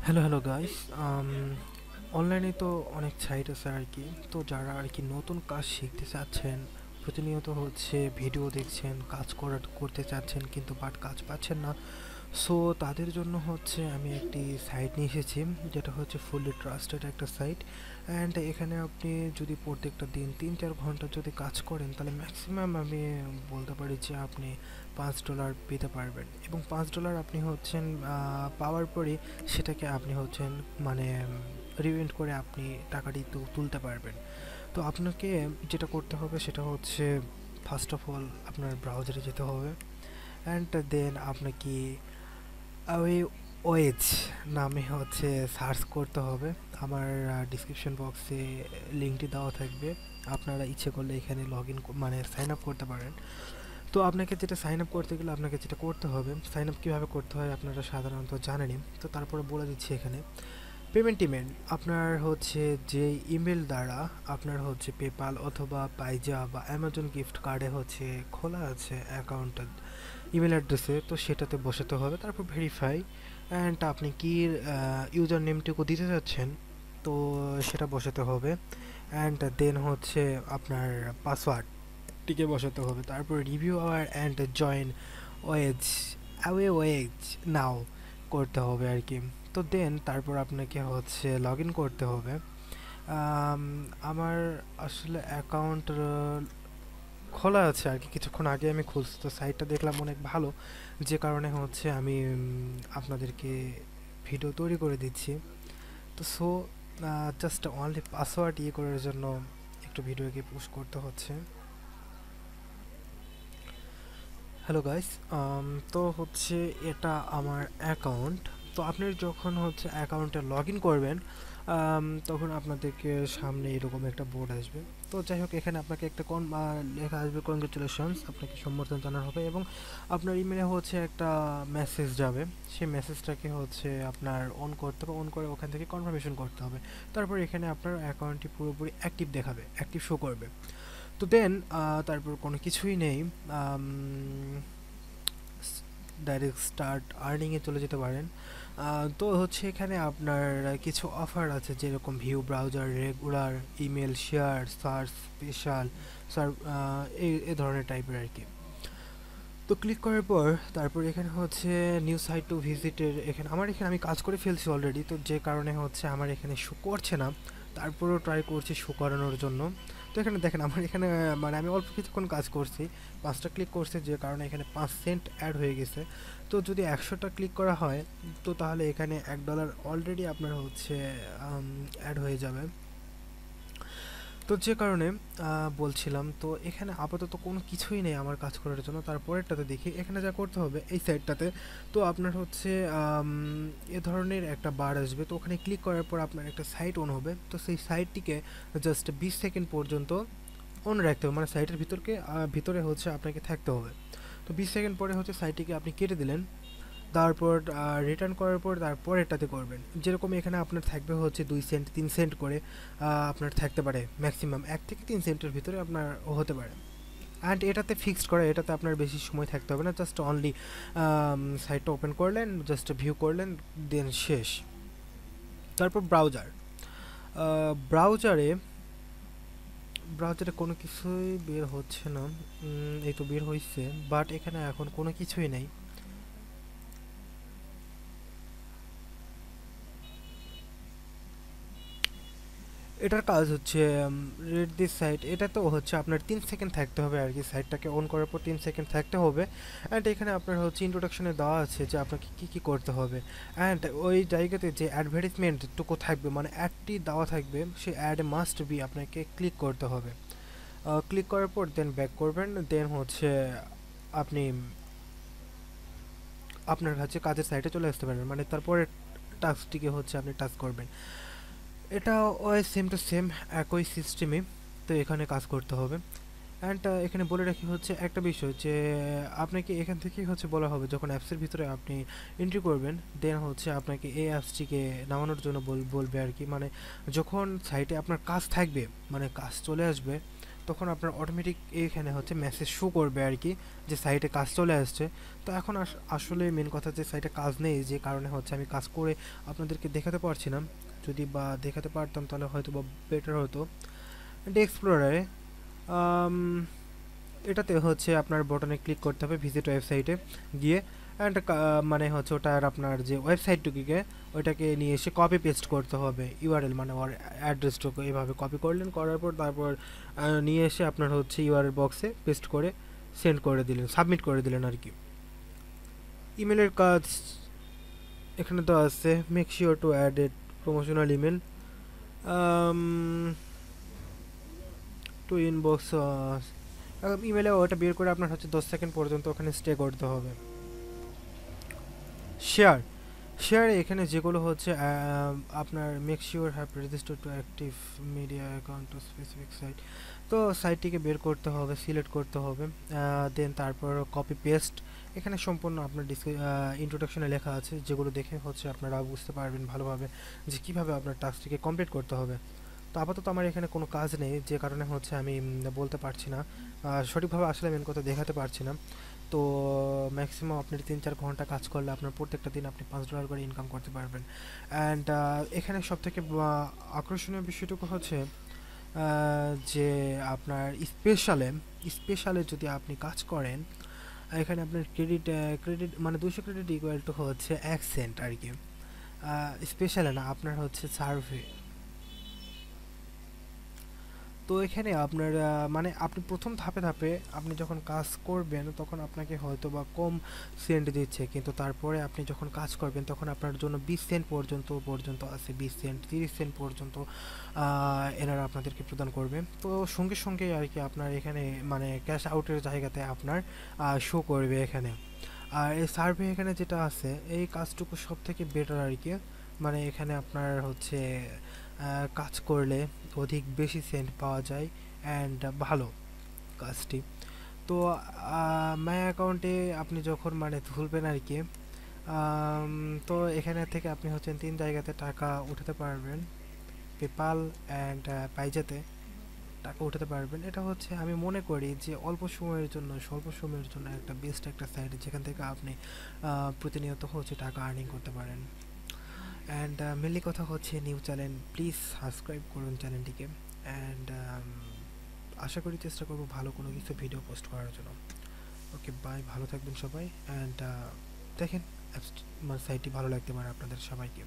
Hello guys. অনলাইনে তো অনেক সাইট আছে আর কি। তো যারা আর কি নতুন কাজ শিখতে চাচ্ছেন, প্রতিনিয়ত ভিডিও দেখছেন, করতে চাচ্ছেন কিন্তু কাজ পাচ্ছেন না। সো তাদের জন্য আমি একটি সাইট নিয়ে এসেছি, যেটা ফুললি ট্রাস্টেড একটা সাইট। অ্যান্ড এখানে আপনি যদি প্রত্যেকটা দিন ৩-৪ ঘন্টা যদি কাজ করেন, তাহলে ম্যাক্সিমাম আমি বলতে পারি যে আপনি $5 পেতে পারবেন। এবং $5 আপনি পাওয়ার পরে সেটাকে আপনি মানে রিভেন্ট করে আপনি টাকাটি তুলতে পারবেন। তো আপনাকে যেটা করতে হবে সেটা ফার্স্ট অফ অল আপনার ব্রাউজারে যেতে হবে। অ্যান্ড দেন আপনাকে ওই ওয়েজ নামে সার্চ করতে হবে। আমার ডিসক্রিপশন বক্সে লিঙ্কটি দেওয়া থাকবে। আপনারা ইচ্ছে করলে এখানে লগ ইন মানে সাইন আপ করতে পারেন। তো আপনাকে যেটা সাইন আপ করতে গেলে আপনাকে যেটা করতে হবে, সাইন আপ কীভাবে করতে হয় আপনারা সাধারণত জানেনই, তো তারপরে বলে দিচ্ছি এখানে। পেমেন্ট আপনার যে ইমেল দ্বারা আপনার পেপাল অথবা পাইজা বা অ্যামাজন গিফট কার্ডে খোলা আছে অ্যাকাউন্টটা ইমেল অ্যাড্রেসে, তো সেটাতে বসাতে হবে। তারপর ভেরিফাই, অ্যান্ড আপনি কি ইউজার নেমটুকু দিতে চাচ্ছেন, তো সেটা বসাতে হবে। অ্যান্ড দেন আপনার পাসওয়ার্ডটিকে বসাতে হবে। তারপর review our and join ways ways now করতে হবে আর কি। তো দেন তারপর আপনাকে লগ ইন করতে হবে। আম, আমার আসলে অ্যাকাউন্ট খোলা আছে আর কি, কিছুক্ষণ আগে আমি খুলছি, তো সাইটটা দেখলাম অনেক ভালো, যে কারণে আমি আপনাদেরকে ভিডিও তৈরি করে দিচ্ছি। তো জাস্ট অনলি পাসওয়ার্ড করার জন্য একটু ভিডিওকে পুশ করতে হচ্ছে। Hello guys. তো এটা আমার অ্যাকাউন্ট। তো আপনি যখন অ্যাকাউন্টে লগ ইন করবেন, তখন আপনাদেরকে সামনে এরকম একটা বোর্ড আসবে। তো যাই হোক, এখানে আপনাকে একটা লেখা আসবে কংগ্রেচুলেশনস, আপনাকে সম্বর্ধনা জানানো হবে, এবং আপনার ইমেলে একটা মেসেজ যাবে। সেই মেসেজটাকে আপনার অন করতে হবে, অন করে ওখান থেকে কনফার্মেশন করতে হবে। তারপর এখানে আপনার অ্যাকাউন্টটি পুরোপুরি অ্যাক্টিভ দেখাবে, অ্যাক্টিভ শো করবে। তো দেন তারপর কোনো কিছুই নেই, ডাইরেক্ট স্টার্ট আর্নিংয়ে চলে যেতে পারেন। তো এখানে আপনার কিছু অফার আছে, যেরকম view browser, regular, email, share, search, special, সার, এই ধরনের টাইপের আর কি। তো ক্লিক করার পর তারপর এখানে নিউ সাইট টু ভিজিটের, এখানে আমি কাজ করে ফেলছি অলরেডি, তো যে কারণে আমার এখানে শো করছে না। তারপরেও ট্রাই করছি শো করানোর জন্য। তো এখানে দেখেন আমার এখানে মানে আমি অল্প কিছুক্ষণ কাজ করছি, 5টা ক্লিক করছে, যে কারণে এখানে 5 সেন্ট অ্যাড হয়ে গেছে। তো যদি 100টা ক্লিক করা হয়, তো তাহলে এখানে $1 অলরেডি আপনার অ্যাড হয়ে যাবে। তো যে কারণে বলছিলাম, তো এখানে আপাতত কোনো কিছুই নেই আমার কাজ করার জন্য। তারপরেরটাতে দেখি এখানে যা করতে হবে এই সাইডটাতে। তো আপনার এ ধরনের একটা বার আসবে, তো ওখানে ক্লিক করার পর আপনার একটা সাইট অন হবে। তো সেই সাইটটিকে জাস্ট 20 সেকেন্ড পর্যন্ত অন রাখতে হবে, মানে সাইটের ভিতরে আপনাকে থাকতে হবে। তো 20 সেকেন্ড পরে সাইটটিকে আপনি কেটে দিলেন। তারপর রিটার্ন করার পর তারপর করবেন, যেরকম এখানে আপনার থাকবে 2 সেন্ট 3 সেন্ট করে, আপনার থাকতে পারে ম্যাক্সিমাম 1 থেকে 3 সেন্টের ভিতরে আপনার হতে পারে। অ্যান্ড এটাতে ফিক্সড করা, এটাতে আপনার বেশি সময় থাকতে হবে না, জাস্ট অনলি সাইটটা ওপেন করলেন, জাস্ট ভিউ করলেন, দেন শেষ। তারপর ব্রাউজারে ব্রাউজারে কোনো কিছুই বের হচ্ছে না। এই তো বের হয়েছে, বাট এখানে এখন কোনো কিছুই নেই। এটার কাজ রেড দিস সাইট, এটা তো আপনার 3 সেকেন্ড থাকতে হবে আর কি, সাইটটাকে অন করার পর 3 সেকেন্ড থাকতে হবে। অ্যান্ড এখানে আপনার ইন্ট্রোডাকশনে দেওয়া আছে যে আপনাকে কী কী করতে হবে। অ্যান্ড ওই জায়গাতে যে অ্যাডভার্টাইজমেন্টটুকু থাকবে, মানে অ্যাডটি দেওয়া থাকবে, সেই অ্যাড মাস্ট বি আপনাকে ক্লিক করতে হবে। ক্লিক করার পর দেন ব্যাক করবেন, দেন আপনি আপনার কাজের সাইটে চলে আসতে পারবেন, মানে তারপরে টাস্কটিকে আপনি টাচ করবেন। এটা ওই সেম টু সেম একই সিস্টেমে, তো এখানে কাজ করতে হবে। অ্যান্ড এখানে বলে রাখি একটা বিষয়, যে আপনাকে এখান থেকেই বলা হবে, যখন অ্যাপসের ভিতরে আপনি এন্ট্রি করবেন, দেন আপনাকে এই অ্যাপসটিকে নামানোর জন্য বলবে আর কি। মানে যখন সাইটে আপনার কাজ থাকবে, মানে কাজ চলে আসবে, তখন আপনার অটোমেটিক এইখানে হচ্ছে মেসেজ শো করবে আর কি, যে সাইটে কাজ চলে আসছে। তো এখন আসলে মেন কথা যে সাইটে কাজ নেই, যে কারণে হচ্ছে আমি কাজ করে আপনাদেরকে দেখাতে পারছি না। যদি বা দেখাতে পারতাম তাহলে হয়তো বা বেটার হতো। এটা এক্সপ্লোরারে এটাতে হচ্ছে আপনার বটনে ক্লিক করতে হবে ভিজিট ওয়েবসাইটে গিয়ে, অ্যান্ড মানে হচ্ছে ওটার আপনার যে ওয়েবসাইটটুকুকে ওইটাকে নিয়ে এসে কপি পেস্ট করতে হবে ইউআরএল, মানে ওর অ্যাড্রেসটুকু এইভাবে কপি করলেন, করার পর তারপর নিয়ে এসে আপনার হচ্ছে ইউআরএল বক্সে পেস্ট করে সেন্ড করে দিলেন, সাবমিট করে দিলেন আর কি। ইমেলের কাজ এখানে তো আছে, make sure to add at promotional email to inbox. ইমেলে ওটা বের করে আপনার হচ্ছে 10 সেকেন্ড পর্যন্ত ওখানে স্টে করতে হবে। শেয়ার শেয়ারে এখানে যেগুলো হচ্ছে আপনার make sure have register to active media account to specific site. তো সাইটটিকে বের করতে হবে, সিলেক্ট করতে হবে, দেন তারপর কপি পেস্ট। এখানে সম্পূর্ণ আপনার ইন্ট্রোডাকশনে লেখা আছে, যেগুলো দেখে হচ্ছে আপনারা বুঝতে পারবেন ভালোভাবে যে কীভাবে আপনার টাস্কটিকে কমপ্লিট করতে হবে। তো আপাতত আমার এখানে কোনো কাজ নেই, যে কারণে হচ্ছে আমি বলতে পারছি না, সঠিকভাবে আসলে মেন কথা দেখাতে পারছি না। তো ম্যাক্সিমাম আপনি 3-4 ঘন্টা কাজ করলে আপনার প্রত্যেকটা দিন আপনি $5 করে ইনকাম করতে পারবেন। অ্যান্ড এখানে সবথেকে আকর্ষণীয় বিষয়টুকু হচ্ছে যে আপনার স্পেশালে যদি আপনি কাজ করেন, এখানে আপনার ক্রেডিট মানে 200 ক্রেডিট ইকুয়াল টু হচ্ছে 1 সেন্ট আর কি। স্পেশালে না, আপনার হচ্ছে সার্ভে। তো এখানে আপনার মানে আপনি প্রথম ধাপে ধাপে আপনি যখন কাজ করবেন তখন আপনাকে হয়তো বা কম সেন্ট দিচ্ছে, কিন্তু তারপরে আপনি যখন কাজ করবেন তখন আপনার জন্য 20 সেন্ট পর্যন্ত আছে, 20 সেন্ট 30 সেন্ট পর্যন্ত এনারা আপনাদেরকে প্রদান করবে। তো সঙ্গে সঙ্গে আর কি আপনার এখানে মানে ক্যাশ আউটের জায়গাতে আপনার শো করবে এখানে। আর এই সার্ভে এখানে যেটা আছে এই কাজটুকু সব থেকে বেটার আর কি, মানে এখানে আপনার হচ্ছে কাজ করলে অধিক বেশি সেন্ট পাওয়া যায় অ্যান্ড ভালো কাজটি। তো মাই অ্যাকাউন্টে আপনি যখন মানে তুলবেন আর কি, তো এখানে থেকে আপনি হচ্ছেন 3 জায়গাতে টাকা উঠাতে পারবেন, পেপাল অ্যান্ড পাইজাতে টাকা উঠাতে পারবেন। এটা হচ্ছে আমি মনে করি যে স্বল্প সময়ের জন্য একটা বেস্ট একটা সাইট, যেখান থেকে আপনি প্রতিনিয়ত হচ্ছে টাকা আর্নিং করতে পারেন। অ্যান্ড মেনলি কথা হচ্ছে নিউ চ্যানেল, প্লিজ সাবস্ক্রাইব করুন চ্যানেলটিকে। অ্যান্ড আশা করি চেষ্টা করব ভালো কোনো কিছু ভিডিও পোস্ট করার জন্য। ওকে বাই, ভালো থাকবেন সবাই। অ্যান্ড দেখেন সাইটটি ভালো লাগতে পারে আপনাদের সবাইকে।